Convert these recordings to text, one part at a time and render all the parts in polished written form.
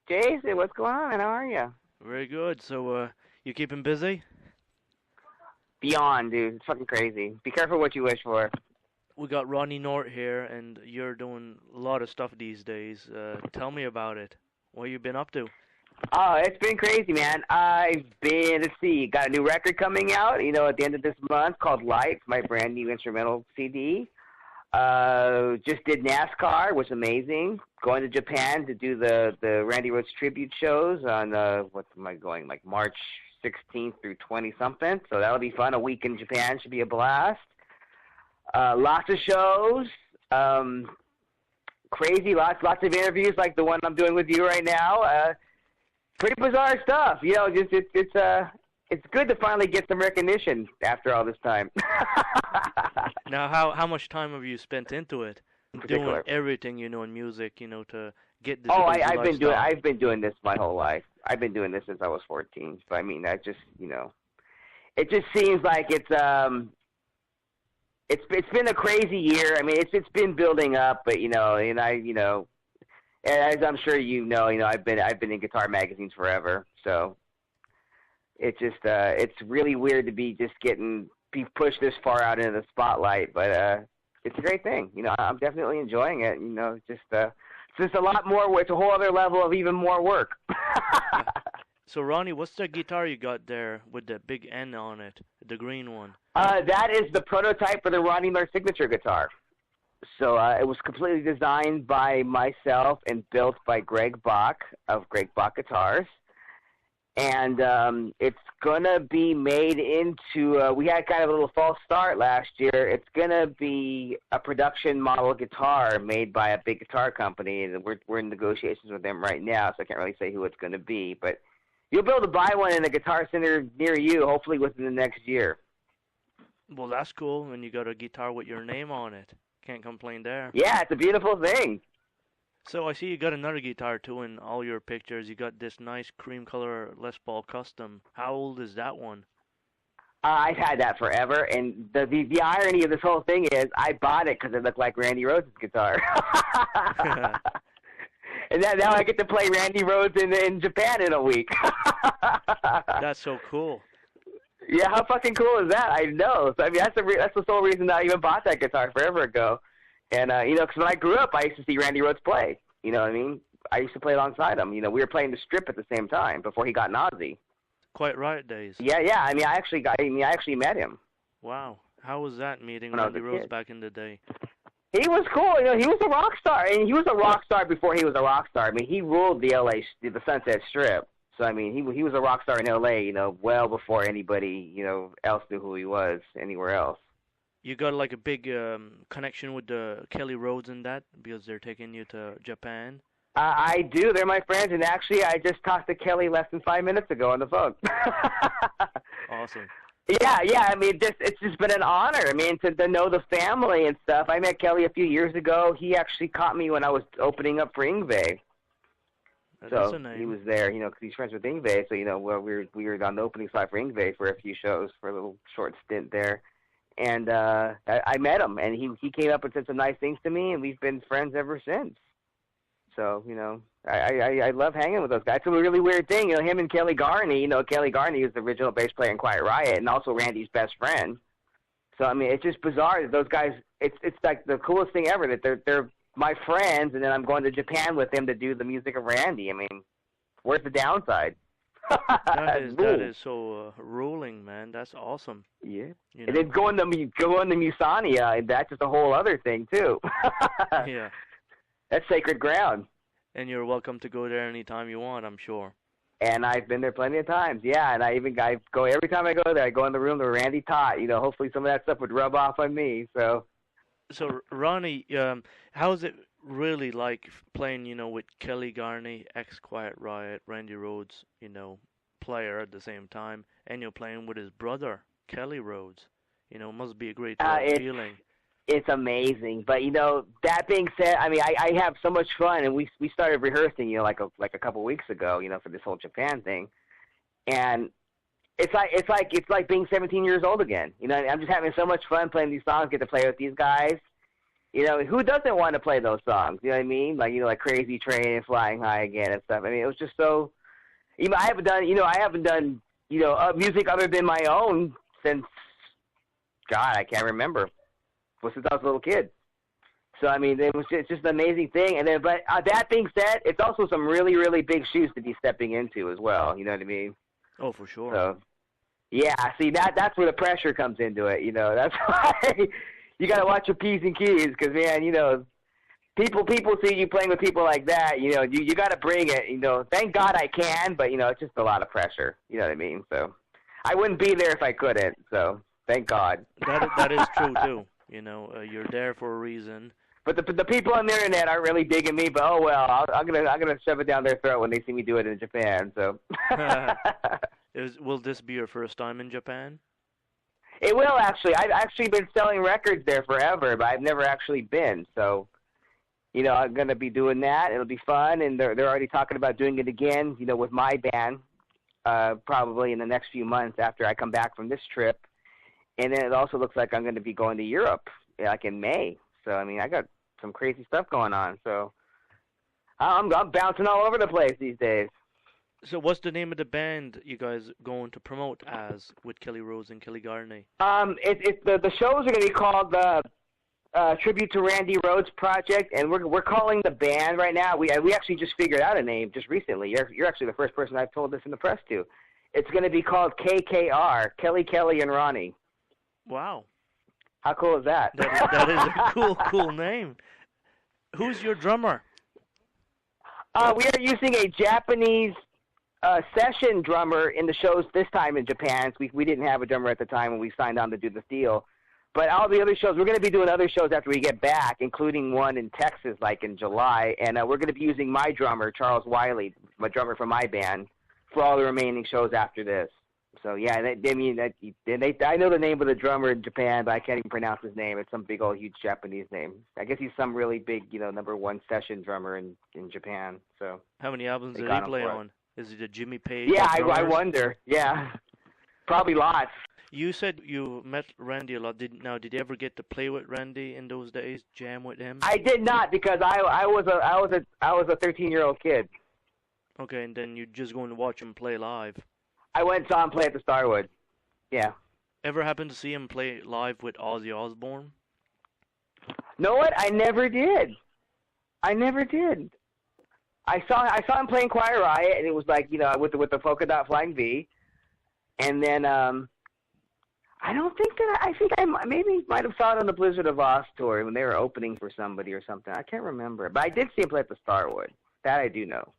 Jason, what's going on, man? How are you? Very good. So, you keeping busy? Beyond, dude. It's fucking crazy. Be careful what you wish for. We got Ronny Nort here, and you're doing a lot of stuff these days. Tell me about it. What you been up to? Oh, it's been crazy, man. Let's see, got a new record coming out, at the end of this month called Lights, my brand new instrumental CD. Just did NASCAR, was amazing. Going to Japan to do the Randy Rhoads tribute shows on, what am I going, like March 16th through 20-something. So that'll be fun. A week in Japan should be a blast. Lots of shows. Crazy, lots of interviews like the one I'm doing with you right now. Pretty bizarre stuff. Just it's good to finally get some recognition after all this time. Now, how much time have you spent into it? Doing everything in music, to get this. Oh, I've been doing this my whole life. I've been doing this since I was 14. So I mean, I just it just seems like it's been a crazy year. I mean, it's been building up, but as I'm sure I've been in guitar magazines forever. So it's just it's really weird to be pushed this far out into the spotlight, but it's a great thing. I'm definitely enjoying it. It's just a lot more. It's a whole other level of even more work. So, Ronnie, what's the guitar you got there with the big N on it, the green one? That is the prototype for the Ronny Nort signature guitar. So it was completely designed by myself and built by Greg Bach of Greg Bach Guitars. And it's going to be made into, we had kind of a little false start last year. It's going to be a production model guitar made by a big guitar company. And we're in negotiations with them right now, so I can't really say who it's going to be. But you'll be able to buy one in a guitar center near you, hopefully within the next year. Well, that's cool. And you got a guitar with your name on it. Can't complain there. Yeah, it's a beautiful thing. So I see you got another guitar too in all your pictures. You got this nice cream color Les Paul Custom. How old is that one? I've had that forever, and the irony of this whole thing is I bought it because it looked like Randy Rhoads' guitar. And now I get to play Randy Rhoads in Japan in a week. That's so cool. Yeah, how fucking cool is that? I know. So, I mean, that's the sole reason that I even bought that guitar forever ago. And, because when I grew up, I used to see Randy Rhoads play. You know what I mean? I used to play alongside him. We were playing the Strip at the same time before he got Nazi. Quite right days. Yeah. I mean, I actually met him. Wow. How was that meeting Randy Rhoads back in the day? He was cool. He was a rock star, and he was a rock star before he was a rock star. I mean, he ruled the Sunset Strip. So I mean, he was a rock star in L.A. Well before anybody else knew who he was anywhere else. You got like a big connection with the Kelly Rhodes and that because they're taking you to Japan. I do. They're my friends, and actually, I just talked to Kelly less than 5 minutes ago on the phone. Awesome. Yeah. I mean, it's just been an honor. I mean, to know the family and stuff. I met Kelly a few years ago. He actually caught me when I was opening up for Yngwie. So he was there, because he's friends with Yngwie. So we were on the opening slide for Yngwie for a few shows for a little short stint there, and I met him, and he came up and said some nice things to me, and we've been friends ever since. So I love hanging with those guys. It's a really weird thing, him and Kelly Garney. Kelly Garney is the original bass player in Quiet Riot, and also Randy's best friend. So I mean, it's just bizarre that those guys. It's like the coolest thing ever that they're my friends, and then I'm going to Japan with them to do the music of Randy. I mean, where's the downside? that is so ruling, man. That's awesome. Yeah. And then going to Musania, that's just a whole other thing too. Yeah. That's sacred ground. And you're welcome to go there anytime you want, I'm sure. And I've been there plenty of times, yeah. And I go every time I go there. I go in the room where Randy taught. Hopefully some of that stuff would rub off on me. So Ronnie, how's it really like playing, with Kelly Garney, ex-Quiet Riot, Randy Rhoads, player at the same time, and you're playing with his brother, Kelly Rhoads? It must be a great feeling. It's amazing. But, that being said, I mean, I have so much fun, and we started rehearsing, like a couple weeks ago, for this whole Japan thing. And it's like being 17 years old again. I'm just having so much fun playing these songs, get to play with these guys. You know, who doesn't want to play those songs? You know what I mean? Like, you know, like Crazy Train and Flying High Again and stuff. I mean, it was just so. You know, I haven't done music other than my own since, God, I can't remember. Well, since I was a little kid. So I mean, it's just an amazing thing. And then, but that being said, it's also some really, really big shoes to be stepping into as well. You know what I mean? Oh, for sure. So, yeah. See, that's where the pressure comes into it. You know, that's why you got to watch your P's and Q's, because, man, you know, people see you playing with people like that. You know, you got to bring it. You know, thank God I can, but, you know, it's just a lot of pressure. You know what I mean? So I wouldn't be there if I couldn't. So thank God. That is true too. You know, you're there for a reason. But the people on the internet aren't really digging me. But oh well, I'm gonna shove it down their throat when they see me do it in Japan. So. Will this be your first time in Japan? It will, actually. I've actually been selling records there forever, but I've never actually been. So, you know, I'm going to be doing that. It'll be fun, and they're already talking about doing it again, you know, with my band, probably in the next few months after I come back from this trip. And then it also looks like I'm going to be going to Europe, like in May. So, I mean, I got some crazy stuff going on. So, I'm bouncing all over the place these days. So what's the name of the band you guys going to promote as with Kelly Rhodes and Kelly Garney? The shows are going to be called the Tribute to Randy Rhodes Project, and we're calling the band right now. We actually just figured out a name just recently. You're actually the first person I've told this in the press to. It's going to be called KKR, Kelly and Ronny. Wow. How cool is that? That is a cool name. Who's your drummer? We are using a Japanese session drummer in the shows this time in Japan. We didn't have a drummer at the time when we signed on to do this deal. But all the other shows, we're going to be doing other shows after we get back, including one in Texas, like in July. And we're going to be using my drummer, Charles Wiley, my drummer for my band, for all the remaining shows after this. So, yeah, I know the name of the drummer in Japan, but I can't even pronounce his name. It's some big old huge Japanese name. I guess he's some really big, you know, #1 session drummer in Japan. So how many albums did he play on? Is it a Jimmy Page? Yeah, I wonder. Yeah, probably lots. You said you met Randy a lot. Did you ever get to play with Randy in those days? Jam with him? I did not, because I was a 13-year-old kid. Okay, and then you're just going to watch him play live. I went and saw him play at the Starwood. Yeah. Ever happened to see him play live with Ozzy Osbourne? Know what? I never did. I saw him playing Quiet Riot, and it was like, you know, with the polka dot flying V, and then I don't think that I think I might have saw it on the Blizzard of Oz tour when they were opening for somebody or something. I can't remember, but I did see him play at the Starwood. That I do know.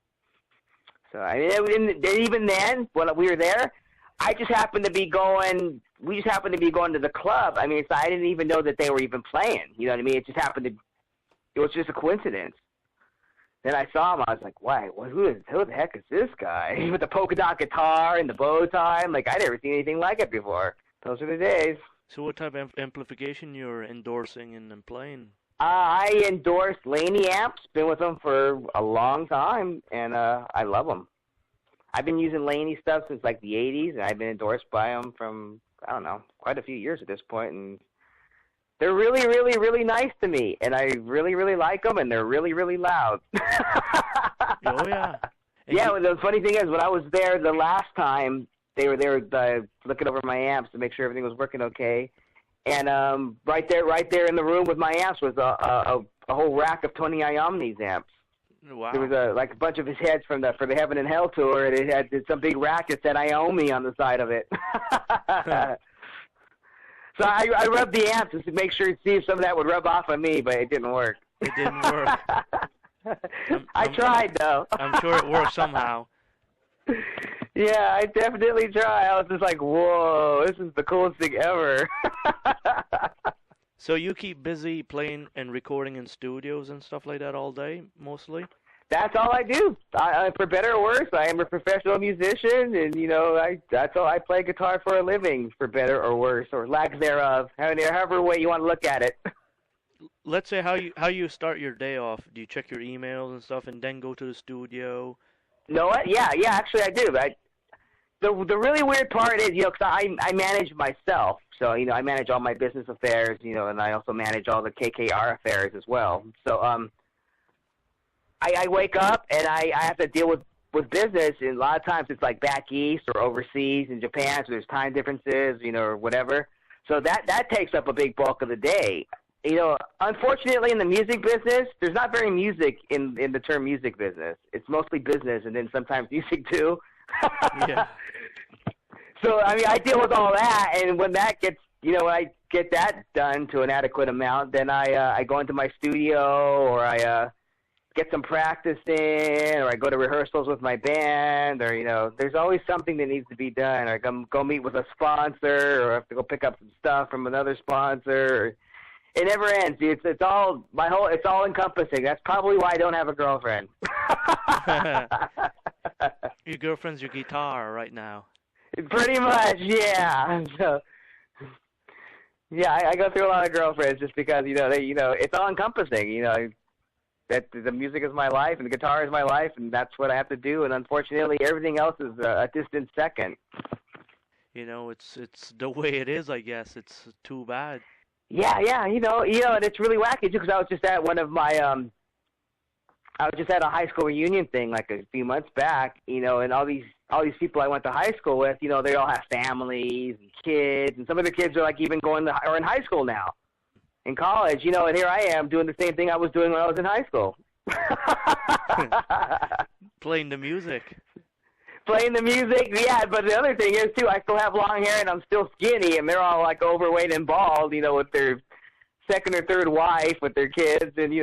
So I mean, even then, when we were there, I just happened to be going. We just happened to be going to the club. I mean, so I didn't even know that they were even playing. You know what I mean? It just happened to. It was just a coincidence. Then I saw him. I was like, "Why? Who the heck is this guy with the polka dot guitar and the bow tie?" I'm like, I never seen anything like it before. Those are the days. So, what type of amplification you're endorsing and playing? I endorse Laney amps. Been with them for a long time, and I love them. I've been using Laney stuff since like the '80s, and I've been endorsed by them from, I don't know, quite a few years at this point, and they're really, really, really nice to me, and I really, really like them, and they're really, really loud. Oh, yeah. Yeah, well, the funny thing is, when I was there the last time, they were looking over my amps to make sure everything was working okay, and right there in the room with my amps was a whole rack of Tony Iommi's amps. Wow. There was a bunch of his heads for the Heaven and Hell tour, and it had some big rack that said Iommi on the side of it. So I rubbed the amps just to make sure to see if some of that would rub off on me, but it didn't work. It didn't work. I tried, though. I'm sure it worked somehow. Yeah, I definitely tried. I was just like, whoa, this is the coolest thing ever. So you keep busy playing and recording in studios and stuff like that all day, mostly? That's all I do. For better or worse, I am a professional musician, and that's all I play guitar for a living. For better or worse, or lack thereof, however way you want to look at it. Let's say how you start your day off. Do you check your emails and stuff, and then go to the studio? Know what? Yeah. Actually, I do. the really weird part is, because I manage myself. So, I manage all my business affairs, and I also manage all the KKR affairs as well. So, I wake up and I have to deal with business, and a lot of times it's like back east or overseas in Japan, so there's time differences, or whatever. So that takes up a big bulk of the day. Unfortunately, in the music business, there's not very music in the term music business. It's mostly business, and then sometimes music too. Yeah. So, I deal with all that, and when that gets, when I get that done to an adequate amount, then I go into my studio, or I get some practice in, or I go to rehearsals with my band, or, there's always something that needs to be done, or I go meet with a sponsor, or I have to go pick up some stuff from another sponsor. It never ends. It's all encompassing. That's probably why I don't have a girlfriend. Your girlfriend's your guitar right now. Pretty much, yeah. So, yeah, I go through a lot of girlfriends just because it's all encompassing. That the music is my life and the guitar is my life, and that's what I have to do. And unfortunately, everything else is a distant second. It's the way it is. I guess it's too bad. Yeah, and it's really wacky too, because I was just at one of my I was just at a high school reunion thing like a few months back, and all these people I went to high school with, they all have families and kids, and some of the kids are like even are in high school now, in college, and here I am doing the same thing I was doing when I was in high school. Playing the music. Playing the music, yeah, but the other thing is, too, I still have long hair and I'm still skinny, and they're all, like, overweight and bald, with their second or third wife, with their kids, and,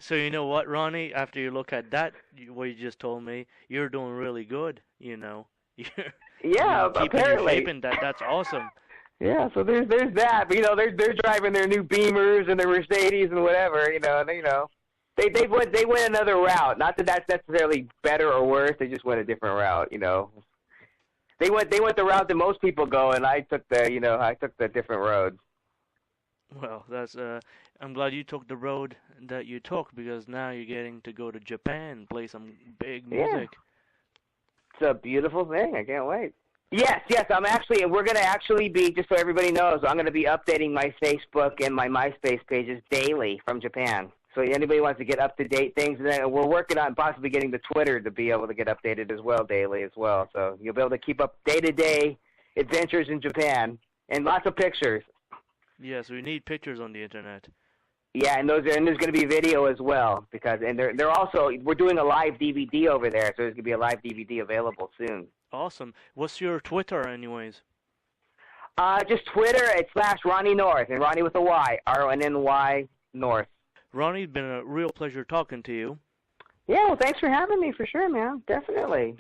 So you know what, Ronnie? After you look at that, what you just told me, you're doing really good, Yeah, keeping apparently. Your shape, and that's awesome. Yeah, so there's that, but, they're driving their new Beamers and their Mercedes and whatever, They went another route. Not that that's necessarily better or worse. They just went a different route. They went the route that most people go, and I took the different road. Well, that's I'm glad you took the road that you took, because now you're getting to go to Japan and play some big music. Yeah. It's a beautiful thing. I can't wait. Yes. We're going to actually be, just so everybody knows, I'm going to be updating my Facebook and my MySpace pages daily from Japan. So anybody wants to get up-to-date things, and then we're working on possibly getting the Twitter to be able to get updated as well daily as well. So you'll be able to keep up day-to-day adventures in Japan and lots of pictures. Yes, we need pictures on the internet. Yeah, and there's going to be video as well, they're also, we're doing a live DVD over there, so there's going to be a live DVD available soon. Awesome. What's your Twitter, anyways? Just Twitter. It's /Ronny North, and Ronny with a Y, RONNY North. Ronny, it's been a real pleasure talking to you. Yeah, well, thanks for having me, for sure, man. Definitely.